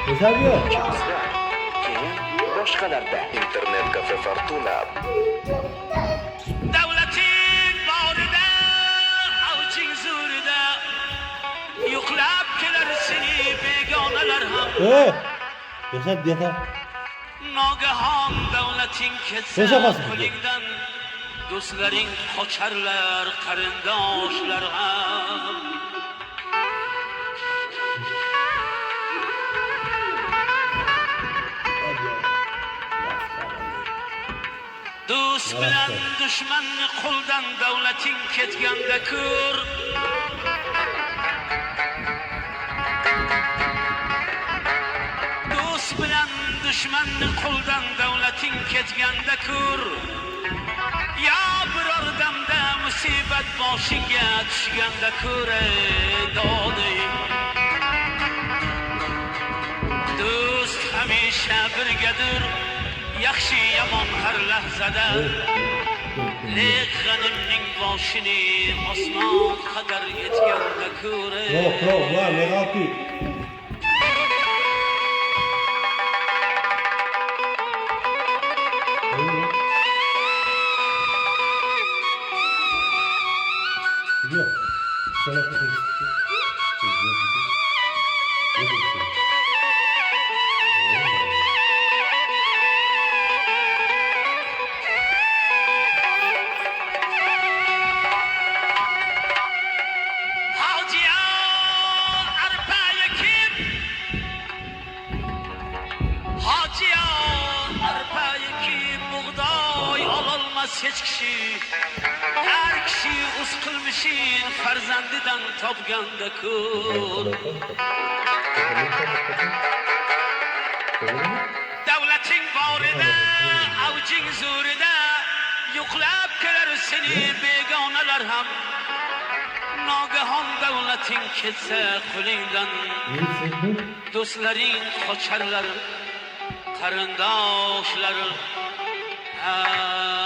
Hesap yok. Bizda, keyin boshqalarda. Internet kafe Fortuna. Davlating borida, avjing zo'rida, yo'qlab kelar seni begonalar ham. Hesap yeter. Nogahon davlating ketsa Yashamasin. qo'lingdan, do'stlaring qocharlar, qarindoshlar ham. Do'st bilan dushmanni qo'ldan davlating ketganda ko'r. Do'st bilan dushmanni qo'ldan davlating ketganda ko'r. Ya biror damda musibat boshingga tushganda ko'r doding. Do'st hamisha birgadir, yaxshi yomon har lahzada. Lek g'animning boshini osmon qadar yetganda ko'r. Ulan ne yapayım? Gidiyor. Sana kızım. Hech kishi, har kishi o'z qilmishin farzandidan topganda ko'r. Davlating borida, avjing zo'rida, yo'qlab kelar seni begonalar ham. Nogahon davlating ketsa qo'lingdan, do'stlaring qocharlar, qarindoshlar ham.